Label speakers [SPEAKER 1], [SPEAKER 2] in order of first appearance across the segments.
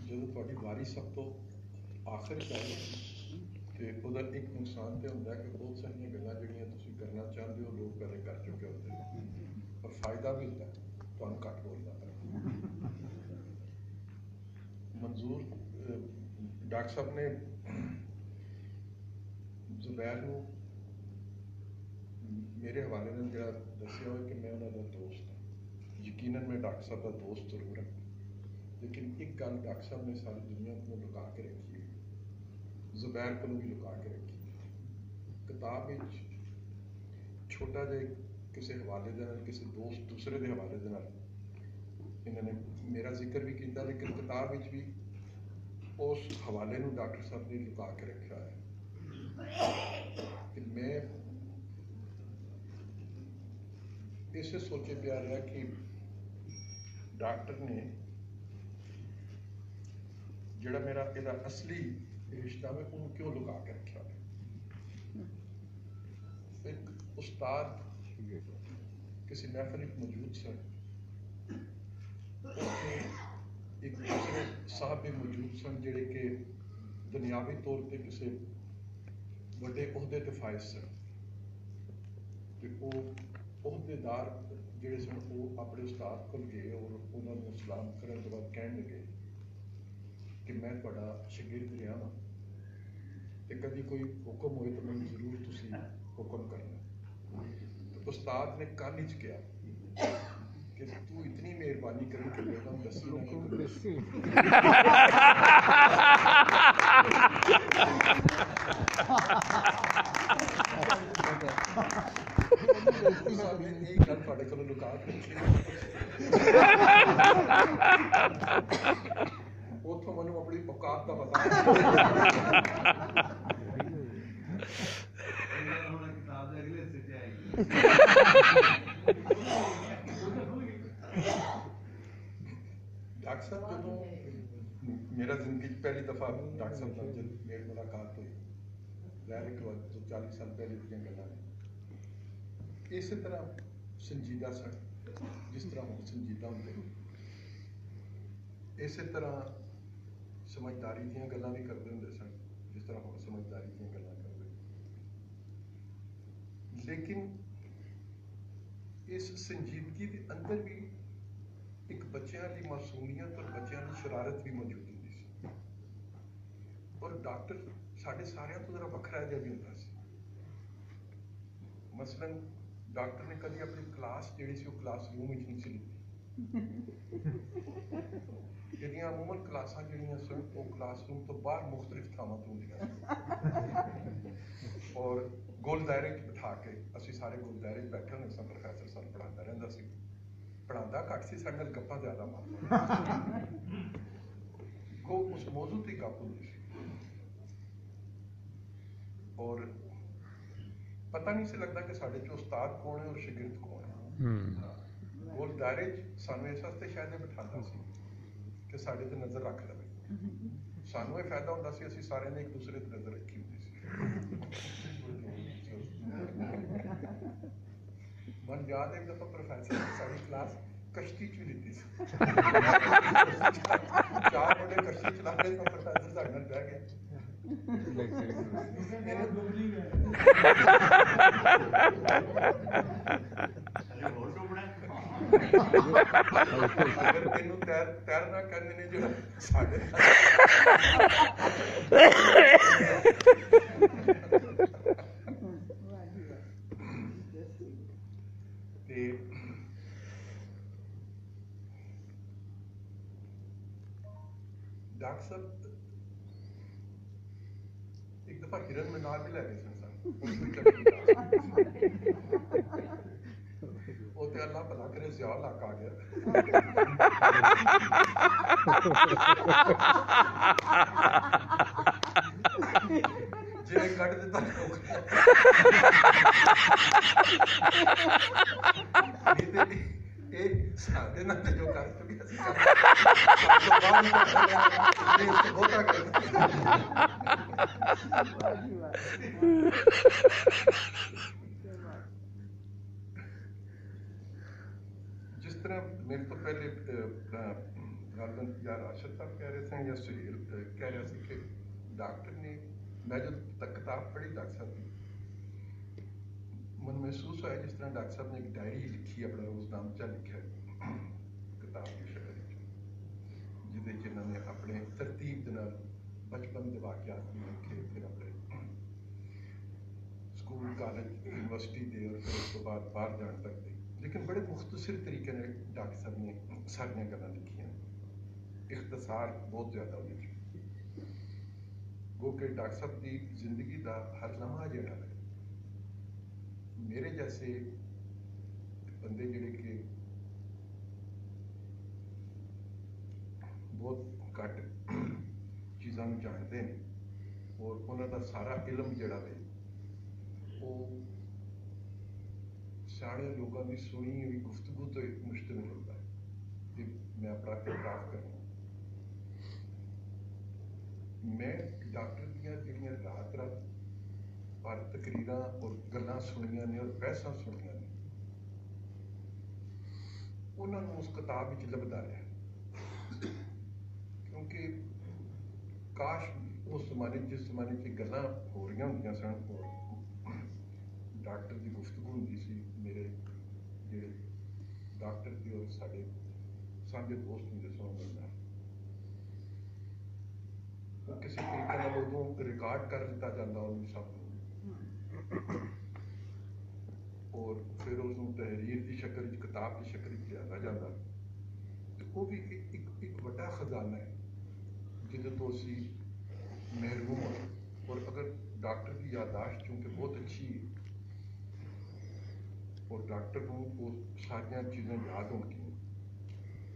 [SPEAKER 1] ਜਦੋਂ ਤੁਹਾਡੀ ਵਾਰੀ ਸਭ ਤੋਂ ਆਖਿਰ 'ਚ ਆਏ ਤੇ ਉਹਦਾ ਇੱਕ ਨੁਕਸਾਨ ਤੇ ਹੁੰਦਾ ਕਿ ਬਹੁਤ ਸਾਰੀਆਂ ਗੱਲਾਂ ਜਿਹੜੀਆਂ ਤੁਸੀਂ ਕਰਨਾ ਚਾਹੁੰਦੇ ਹੋ ਲੋਕ ਪਹਿਲੇ ਕਰ ਚੁੱਕੇ ਹੁੰਦੇ ਨੇ, ਪਰ ਫਾਇਦਾ ਵੀ ਹੁੰਦਾ ਤੁਹਾਨੂੰ ਘੱਟ ਬੋਲਦਾ ਪਿਆ। ਮਨਜ਼ੂਰ ਡਾਕਟਰ ਸਾਹਿਬ ਨੇ ਜ਼ੁਬੈਰ ਨੂੰ ਮੇਰੇ ਹਵਾਲੇ ਨਾਲ ਜਿਹੜਾ ਦੱਸਿਆ ਹੋਇਆ ਕਿ ਮੈਂ ਉਹਨਾਂ ਦਾ ਦੋਸਤ ਹਾਂ। ਯਕੀਨਨ ਮੈਂ ਡਾਕਟਰ ਸਾਹਿਬ ਦਾ ਦੋਸਤ ਜ਼ਰੂਰ ਹਾਂ, ਲੇਕਿਨ ਇੱਕ ਗੱਲ ਡਾਕਟਰ ਸਾਹਿਬ ਨੇ ਸਾਰੀ ਦੁਨੀਆ ਨੂੰ ਲੁਕਾ ਕੇ ਰੱਖੀ ਹੈ, ਜ਼ੁਬੈਰ ਕੋਲੋਂ ਵੀ ਲੁਕਾ ਕੇ ਰੱਖੀ। ਕਿਤਾਬ ਵਿੱਚ ਛੋਟਾ ਜਿਹਾ ਕਿਸੇ ਹਵਾਲੇ ਦੇ ਨਾਲ, ਕਿਸੇ ਦੋਸਤ ਦੂਸਰੇ ਦੇ ਹਵਾਲੇ ਦੇ ਨਾਲ ਇਹਨਾਂ ਨੇ ਮੇਰਾ ਜ਼ਿਕਰ ਵੀ ਕੀਤਾ, ਲੇਕਿਨ ਕਿਤਾਬ ਵਿੱਚ ਵੀ ਉਸ ਹਵਾਲੇ ਨੂੰ ਡਾਕਟਰ ਸਾਹਿਬ ਨੇ ਲੁਕਾ ਕੇ ਰੱਖਿਆ ਹੈ ਕਿ ਮੈਂ ਇਸੇ ਸੋਚੇ ਪਿਆ ਰਿਹਾ ਕਿ ਡਾਕਟਰ ਨੇ ਜਿਹੜਾ ਮੇਰਾ ਇਹਦਾ ਅਸਲੀ ਰਿਸ਼ਤਾ ਮੈਂ ਉਹਨੂੰ ਕਿਉਂ ਲੁਕਾ ਕੇ ਰੱਖਿਆ। ਇੱਕ ਉਸਤਾਦ ਕਿਸੇ ਮਹਿਫਲ ਵਿੱਚ ਮੌਜੂਦ ਸਨ, ਇੱਕ ਦੂਸਰੇ ਸਾਹਿਬ ਵੀ ਮੌਜੂਦ ਸਨ ਜਿਹੜੇ ਕਿ ਦੁਨਿਆਵੀ ਤੌਰ ਤੇ ਕਿਸੇ ਵੱਡੇ ਅਹੁਦੇ ਤੇ ਫਾਇਜ਼ ਸਨ, ਤੇ ਉਹ ਅਹੁਦੇਦਾਰ ਜਿਹੜੇ ਸਨ ਉਹ ਆਪਣੇ ਉਸਤਾਦ ਕੋਲ ਗਏ ਔਰ ਉਹਨਾਂ ਨੂੰ ਸਲਾਮ ਕਰਨ ਤੋਂ ਬਾਅਦ ਕਹਿਣ ਲੱਗੇ ਕਿ ਮੈਂ ਤੁਹਾਡਾ ਸ਼ਾਗਿਰਦ ਰਿਹਾ ਵਾਂ ਤੇ ਕਦੀ ਕੋਈ ਹੁਕਮ ਹੋਏ ਤਾਂ ਮੈਨੂੰ ਜ਼ਰੂਰ ਤੁਸੀਂ ਹੁਕਮ ਕਰਨਾ। ਉਸਤਾਦ ਨੇ ਕੰਨ 'ਚ ਕਿਹਾ ਕਿ ਤੂੰ ਇਤਨੀ ਮਿਹਰਬਾਨੀ ਕਰੀ ਕਿ ਲੋਕਾਂ ਨੂੰ ਦੱਸੀ ਨਾ ਇਹ ਗੱਲ ਤੁਹਾਡੇ ਕੋਲੋਂ ਲੁਕਾ ਕੇ ਉੱਥੋਂ ਮੈਨੂੰ ਆਪਣੀ ਔਕਾਤ ਦਾ ਪਤਾ ਡਾਕਟਰ ਸਾਹਿਬ ਜਦੋਂ ਮੇਰਾ ਜ਼ਿੰਦਗੀ 'ਚ ਪਹਿਲੀ ਦਫਾ ਡਾਕਟਰ ਸਾਹਿਬ ਨਾਲ ਜਦ ਮੇਰੀ ਮੁਲਾਕਾਤ ਹੋਈ, ਜ਼ਾਹਿਰ ਇੱਕ ਵਾਰ 40 ਸਾਲ ਪਹਿਲੇ ਦੀਆਂ ਗੱਲਾਂ ਨੇ, ਇਸੇ ਤਰ੍ਹਾਂ ਸੰਜੀਦਾ ਸਨ ਜਿਸ ਤਰ੍ਹਾਂ ਹੁਣ ਸੰਜੀਦਾ ਹੁੰਦੇ, ਇਸੇ ਤਰ੍ਹਾਂ ਸਮਝਦਾਰੀ ਦੀਆਂ ਗੱਲਾਂ ਵੀ ਕਰਦੇ ਹੁੰਦੇ ਸਨ ਜਿਸ ਤਰ੍ਹਾਂ ਹੁਣ ਸਮਝਦਾਰੀ ਦੀਆਂ ਗੱਲਾਂ ਕਰਦੇ। ਲੇਕਿਨ ਇਸ ਸੰਜੀਦਗੀ ਦੇ ਅੰਦਰ ਵੀ ਇੱਕ ਬੱਚਿਆਂ ਦੀ ਮਾਸੂਮੀਅਤ ਔਰ ਬੱਚਿਆਂ ਦੀ ਸ਼ਰਾਰਤ ਵੀ ਮੌਜੂਦ ਹੁੰਦੀ ਸੀ, ਔਰ ਡਾਕਟਰ ਸਾਡੇ ਸਾਰਿਆਂ ਤੋਂ ਜ਼ਰਾ ਵੱਖਰਾ ਜਿਹਾ ਵੀ ਹੁੰਦਾ ਸੀ। ਮਸਲਨ ਡਾਕਟਰ ਨੇ ਕਦੀ ਆਪਣੀ ਕਲਾਸ ਜਿਹੜੀ ਸੀ ਉਹ ਕਲਾਸ ਰੂਮ ਵਿੱਚ ਨਹੀਂ ਸੀ ਲਿੱਤੀ। ਜਿਹੜੀਆਂ ਅਮੂਮਨ ਕਲਾਸਾਂ ਜਿਹੜੀਆਂ ਸਨ ਉਹ ਕਲਾਸ ਰੂਮ ਤੋਂ ਬਾਹਰ ਮੁਖਤਲਿਫ ਥਾਵਾਂ ਤੋਂ ਹੁੰਦੀਆਂ ਸਨ, ਔਰ ਗੋਲ ਦਾਇਰੇ 'ਚ ਬਿਠਾ ਕੇ ਅਸੀਂ ਸਾਰੇ ਗੋਲ ਦਾਇਰੇ 'ਚ ਬੈਠੇ ਹੁੰਦੇ ਸਾਂ। ਪ੍ਰੋਫੈਸਰ ਸਾਨੂੰ ਪੜ੍ਹਾਉਂਦਾ ਰਹਿੰਦਾ ਸੀ, ਪੜ੍ਹਾਉਂਦਾ ਘੱਟ ਸੀ, ਸਾਡੇ ਨਾਲ ਗੱਪਾਂ ਜ਼ਿਆਦਾ ਮਾਰਦਾ। ਉਹ ਉਸ ਮੌਜੂ ਤੇ ਗੱਪ ਹੁੰਦੀ ਸੀ ਔਰ ਪਤਾ ਨਹੀਂ ਸੀ ਲੱਗਦਾ ਕਿ ਸਾਡੇ 'ਚ ਉਸਤਾਦ ਕੌਣ ਹੈ ਔਰ ਸ਼ਾਗਿਰਦ ਕੌਣ ਹੈ। ਗੋਲ ਦਾਇਰੇ 'ਚ ਸਾਨੂੰ ਇਸ ਵਾਸਤੇ ਸ਼ਾਇਦ ਇਹ ਬਿਠਾਉਂਦਾ ਸੀ ਕਿ ਸਾਡੇ ਤੇ ਨਜ਼ਰ ਰੱਖ ਲਵੇ। ਸਾਨੂੰ ਇਹ ਫਾਇਦਾ ਹੁੰਦਾ ਸੀ, ਅਸੀਂ ਸਾਰਿਆਂ ਨੇ ਇੱਕ ਦੂਸਰੇ ਤੇ ਨਜ਼ਰ ਰੱਖੀ ਹੁੰਦੀ ਸੀ। ਮਨ ਯਾਦ ਹੈ ਇੱਕ ਦਫਾ ਪ੍ਰੋਫੈਸਰ ਨੇ ਸਾਡੀ ਕਲਾਸ ਕਸ਼ਤੀ 'ਚ ਵੀ ਲਿੱਤੀ ਸੀ। 4 ਮੁੰਡੇ ਕਸ਼ਤੀ ਚਲਾ ਰਹੇ ਤਾਂ ਪ੍ਰੋਫੈਸਰ ਸਾਡੇ ਨਾਲ ਬਹਿ ਗਿਆ। ਅਗਰ ਤੈਨੂੰ ਤੈਰਨਾ ਕਰਨੇ ਨੇ ਜਿਹੜਾ ਸਾਡੇ ਤੇ ਡਾਕਟਰ ਸਾਹਿਬ ਇੱਕ ਦਫਾ ਹਿਰਨ में ਨਾਲ ਵੀ ਲੈ ਗਏ ਸਨ ਉਹ ਤੇ ਅੱਲਾ ਭਲਾ ਕਰੇ ਜ਼ਿਆ ਲੱਕ ਆ ਗਿਆ। ਜਿਵੇਂ ਕੱਢ ਦਿੱਤਾ ਇਹ ਸਾਡੇ ਨਾਲ ਜੋ ਕਰ ਚੁੱਕਿਆ ਸੀ ਬਹੁਤਾ ਕਰ ਜਿਸ तरह मेरे तो पहले गलबन या राशिद साहब कह रहे थे या सुहेल कह रहे थे कि डॉक्टर ने, मैं जो किताब पढ़ी डॉक्टर साहब की, मन महसूस होया जिस तरह डॉक्टर साहब ने एक डायरी लिखी, अपना रोजनामचा लिखा किताब की शक्ल जिदे जिन्होंने अपने तरतीब के नाल बचपन के वाकयात भी लिखे, फिर अपने स्कूल कॉलेज यूनिवर्सिटी के और फिर उस तो बाद बाहर जाने तक दे, लेकिन बड़े मुख्तसर तरीके ने डॉक्टर साहब ने सारिया गल्लां लिखियां, इख्तसार बहुत ज़्यादा उहदे गो कि डॉक्टर साहब की जिंदगी का हर लम्हा जिहड़ा है मेरे जैसे बंदे जिहड़े कि बहुत घट चीज़ों जानते हैं और उन्होंने सारा इलम जिहड़ा है वो सियाणे लोगों की सुनी हुई गुफ्तगू तो मुश्तमिल होता है। मैं अपना इतराफ़ करना, मैं डॉक्टर दियां जिहड़ियां रात रात पर तकरीरां और गल्लां सुनियां ने और बहसां सुनियां ने, उन्होंने उस किताब विच लभदा रहा, क्योंकि काश उस जमाने जिस जमाने च गल्लां हो रही होंदियां सन और डॉक्टर की गुफ्तगू होंदी सी, मेरे जिहड़े डॉक्टर के और साडे साझे दोस्त होंदे सन उन्हां वो किसी तरीके नाल उदों रिकॉर्ड कर लिता जाता उन्होंने सब और फिर उसनूं तहरीर की शक्ल किताब की शक्ल लिया जाता, तो वो भी एक वड्डा खजाना है जिहदे तो असी महरूम हो। और अगर डॉक्टर की याददाश्त चूंकि बहुत अच्छी है और डॉक्टर को वो सारिया चीज़ां याद होंगी,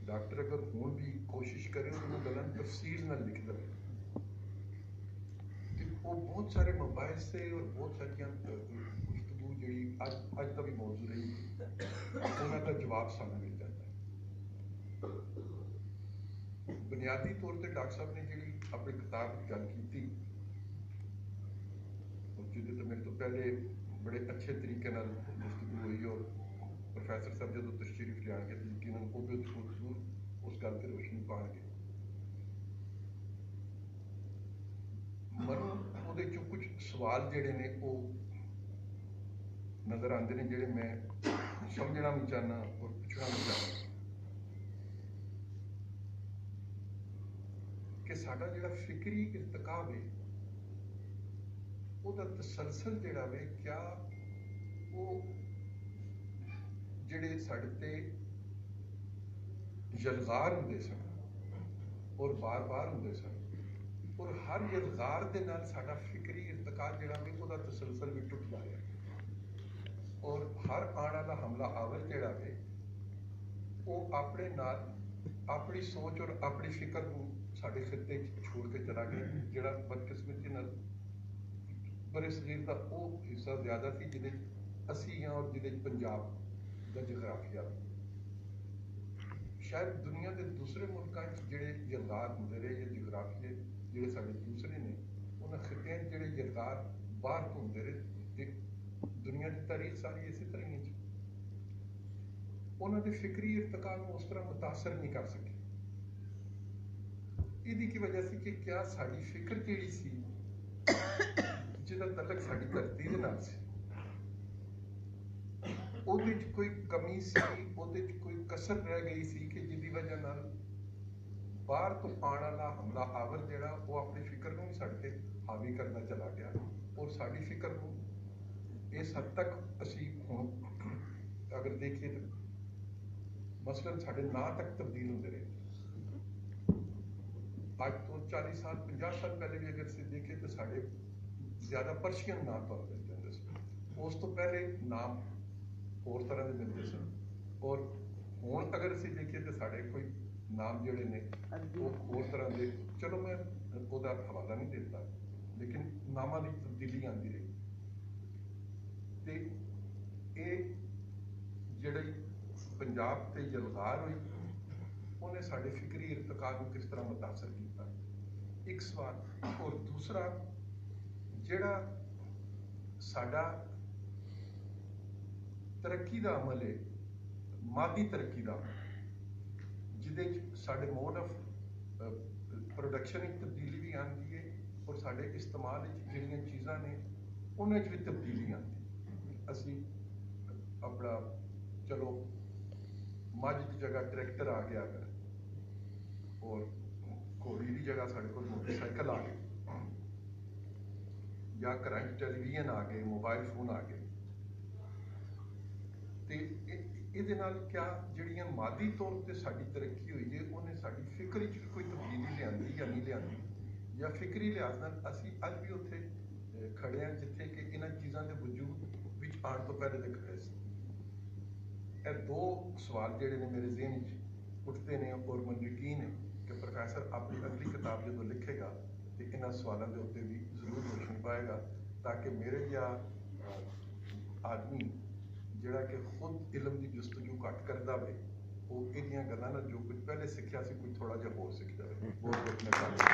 [SPEAKER 1] डॉक्टर अगर हुण भी कोशिश करे तो उन्होंने गल्लां तफसील नाल लिख दे, वो बहुत सारे मोबाइल से और बहुत सारिया गुफ्तगू जी अज का भी मौजूद रही उन्होंने जवाब सामने मिल जाता है। बुनियादी तौर पर डॉक्टर साहब ने जी अपनी किताब की गल की जिहदे तो मेरे तो पहले बड़े अच्छे तरीके नाल गुफ्तगू हुई और प्रोफैसर साहब जो तशरीफ लियाणगे तो यकीनन वो भी जरूर उस गल पर रोशनी पाएंगे। मनु ਉਹਦੇ ਚੋਂ कुछ सवाल ਜਿਹੜੇ ਨੇ ਉਹ नज़र आते हैं ਜਿਹੜੇ मैं समझना भी चाहना और पूछना भी चाहना कि साडा ਜਿਹੜਾ फिक्री इरतकाब है ਉਹਦਾ तसलसल ਜਿਹੜਾ वे क्या वो ਜਿਹੜੇ ਸਾਡੇ ਤੇ यलगार ਹੁੰਦੇ सन और बार बार ਹੁੰਦੇ सन और हर यलगार के नाल साडा फिक्री इरतकाब जिहड़ा वे उहदा तसलसल भी टुटदा है और हर आने वाला हमला आवर जिहड़ा वे वो अपने नाल अपनी सोच और अपनी फिक्र को साडे खिते छोड़ के चला गया, जिहड़ा बदकिस्मती नाल बड़े सरीर का वो हिस्सा ज़्यादा सी जिहदे असी हाँ और जिहदे पंजाब का जगराफिया शायद दुनिया के दूसरे मुल्कों जिहड़े यलगार होंदे रहे या जगराफिए जिहड़े साडे दूसरे ने उन्हां खित्तियां जिहड़े यलगार बाहर घूमते रहे, दुनिया की तारीख सारी इसी तरह ही उन्होंने फिक्री इरतकाब उस तरह मुतासर नहीं कर सके। इहदी की वजह से कि क्या साडी फिक्र जिहड़ी सी जिहदा तलक साडी धरती दे नाल सी ਉਹਦੇ ਚ कोई कमी सी, ਉਹਦੇ ਚ कोई कसर रह गई सी कि जिहदी वजह नाल बाहर तो आने वाला हमला आवर जिहड़ा वो अपनी फिक्र को भी साडे ते हावी करना चला गया और साडी फिक्र को इस हद तक असी हुण अगर देखिए तो मसलन साडे नां तक तब्दील होंदे रहे। अज तो 40 साल 50 साल पहले भी अगर असीं देखिए तो साडे ज़्यादा पर्शियन नाम तो मिलते हैं सन, उस तो पहले नाम होर तरह के मिलते सन और हुण अगर असीं देखिए तो साडे कोई नाम जिहड़े ने वो होर तरह के, चलो मैं उहदा हवाला नहीं देता, लेकिन नामां दी तब्दीली आती रही ते ये जिहड़ी पंजाब ते यलगार हुई उन्हें साडे फिक्री इरतकाब को किस तरह मुतासर किया, एक सवाल। और दूसरा जिहड़ा साडा तरक्की का अमल है, मादी तरक्की का साढ़े मोड ऑफ प्रोडक्शन तब्दीली भी आती है और साढ़े इस्तेमाल जिहड़ियां चीज़ां ने उन्हें भी तब्दीली आती। असी अपना चलो मझ की जगह ट्रैक्टर आ गया अगर और घोड़ी की जगह साढ़े को मोटरसाइकिल आ गई या घर टैलीविजन आ गए, मोबाइल फोन आ गए। तो ये क्या जिहड़ियां मादी तौर पर साड़ी तरक्की हुई है उन्हें साड़ी फिक्र च कोई तब्दीली लियांदी या नहीं लियांदी, या फिक्री लिहाज नाल असी अज भी उत्थे खड़े हैं जिथे कि इन्हां चीज़ां के वजूद विच आने तो पहले दे खड़े सी। ये दो सवाल जिहड़े ने मेरे ज़हन च उठते हैं और मैं यकीन है कि प्रोफैसर अपनी अगली किताब जो लिखेगा तो इन्हां सवालों के उत्ते भी जरूर रोशनी पाएगा, ताकि मेरे या आदमी जिहड़ा कि खुद इलम की जस्तजू घट करता वे वो इहदियां गल्लां नाल जो कुछ पहले सीखिया सी कुछ थोड़ा जिहा होर सीख जाए। बहुत बहुत मेहरबानी।